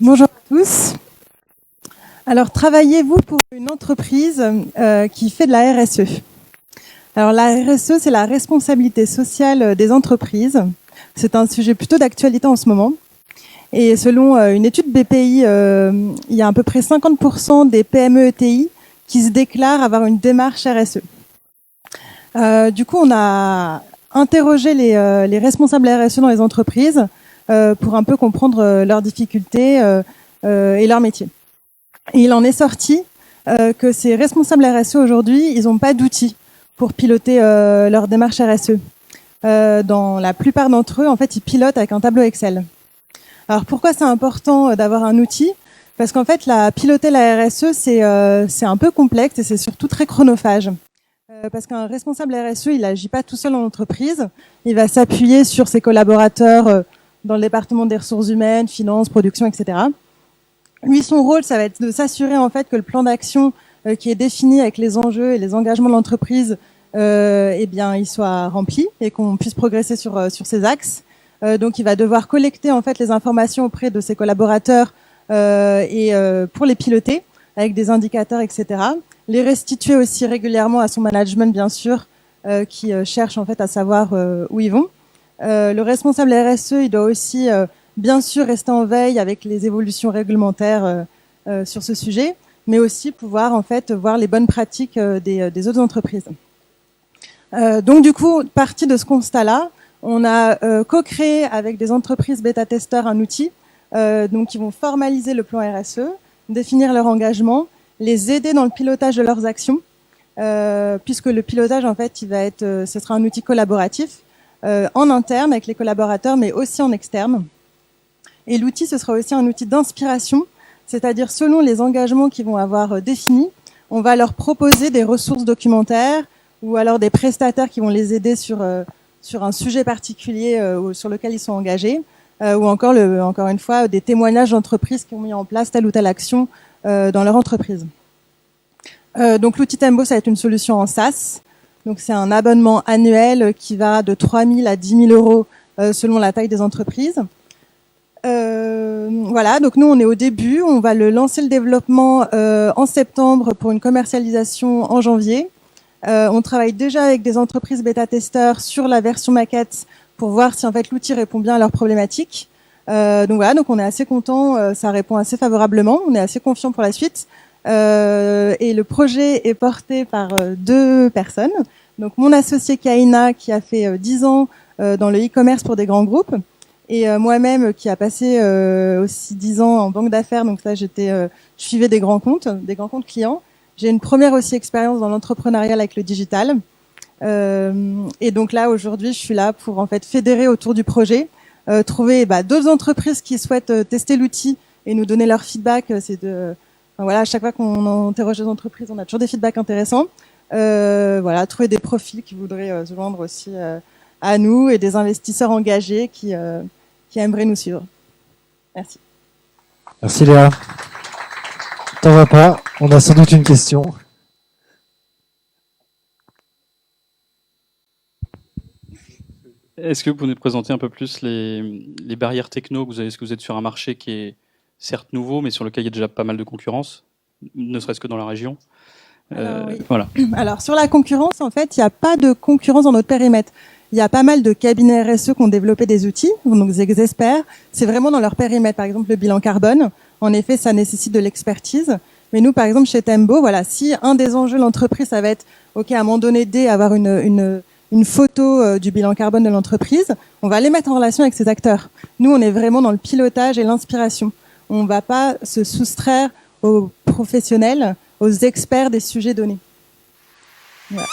Bonjour à tous. Alors, travaillez-vous pour une entreprise qui fait de la RSE? Alors, la RSE, c'est la responsabilité sociale des entreprises. C'est un sujet plutôt d'actualité en ce moment. Et selon une étude BPI, il y a à peu près 50% des PME ETI qui se déclarent avoir une démarche RSE. Du coup, on a interrogé les responsables RSE dans les entreprises pour un peu comprendre leurs difficultés et leur métier. Et il en est sorti que ces responsables RSE aujourd'hui, ils n'ont pas d'outils pour piloter leur démarche RSE. Dans la plupart d'entre eux, en fait, ils pilotent avec un tableau Excel. Alors pourquoi c'est important d'avoir un outil? Parce qu'en fait, piloter la RSE, c'est un peu complexe et c'est surtout très chronophage. Parce qu'un responsable RSE, il n'agit pas tout seul en entreprise. Il va s'appuyer sur ses collaborateurs dans le département des ressources humaines, finances, production, etc. Lui, son rôle, ça va être de s'assurer en fait que le plan d'action qui est défini avec les enjeux et les engagements de l'entreprise, eh bien, il soit rempli et qu'on puisse progresser sur ces axes. Donc, il va devoir collecter en fait les informations auprès de ses collaborateurs pour les piloter avec des indicateurs, etc. Les restituer aussi régulièrement à son management, bien sûr, qui cherche en fait à savoir où ils vont. Le responsable RSE, il doit aussi bien sûr rester en veille avec les évolutions réglementaires sur ce sujet, mais aussi pouvoir en fait voir les bonnes pratiques des autres entreprises. Donc du coup, partie de ce constat-là, on a co-créé avec des entreprises bêta-testeurs un outil donc qui vont formaliser le plan RSE, définir leur engagement, les aider dans le pilotage de leurs actions, puisque le pilotage en fait, ce sera un outil collaboratif en interne avec les collaborateurs, mais aussi en externe. Et l'outil, ce sera aussi un outil d'inspiration, c'est-à-dire selon les engagements qu'ils vont avoir définis, on va leur proposer des ressources documentaires ou alors des prestataires qui vont les aider sur un sujet particulier sur lequel ils sont engagés, ou encore une fois des témoignages d'entreprises qui ont mis en place telle ou telle action dans leur entreprise. Donc l'outil Tembo, ça va être une solution en SaaS. Donc c'est un abonnement annuel qui va de 3 000 à 10 000 euros selon la taille des entreprises. Voilà, donc nous on est au début, on va lancer le développement en septembre pour une commercialisation en janvier. On travaille déjà avec des entreprises bêta-testeurs sur la version maquette pour voir si en fait l'outil répond bien à leurs problématiques. Donc voilà, donc on est assez content, ça répond assez favorablement, on est assez confiant pour la suite. Et le projet est porté par 2 personnes. Donc mon associé Kaina qui a fait 10 ans dans le e-commerce pour des grands groupes, et moi-même qui a passé aussi 10 ans en banque d'affaires. Donc là, je suivais des grands comptes clients. J'ai une première aussi expérience dans l'entrepreneuriat avec le digital. Et donc là, aujourd'hui, je suis là pour en fait fédérer autour du projet, trouver d'autres entreprises qui souhaitent tester l'outil et nous donner leur feedback. Voilà, à chaque fois qu'on interroge les entreprises, on a toujours des feedbacks intéressants. Voilà, trouver des profils qui voudraient se joindre aussi à nous et des investisseurs engagés qui aimeraient nous suivre. Merci. Merci Léa. T'en vas pas, on a sans doute une question. Est-ce que vous pouvez nous présenter un peu plus les barrières techno que vous avez? Est-ce que vous êtes sur un marché qui est certes nouveau, mais sur lequel il y a déjà pas mal de concurrence, ne serait-ce que dans la région? Alors, oui. Voilà. Alors sur la concurrence, en fait, il n'y a pas de concurrence dans notre périmètre. Il y a pas mal de cabinets RSE qui ont développé des outils, donc des experts. C'est vraiment dans leur périmètre. Par exemple, le bilan carbone. En effet, ça nécessite de l'expertise. Mais nous, par exemple, chez Tembo, voilà, si un des enjeux de l'entreprise, ça va être, OK, à un moment donné, avoir une photo du bilan carbone de l'entreprise, on va les mettre en relation avec ces acteurs. Nous, on est vraiment dans le pilotage et l'inspiration. On ne va pas se soustraire aux professionnels, aux experts des sujets donnés. Voilà.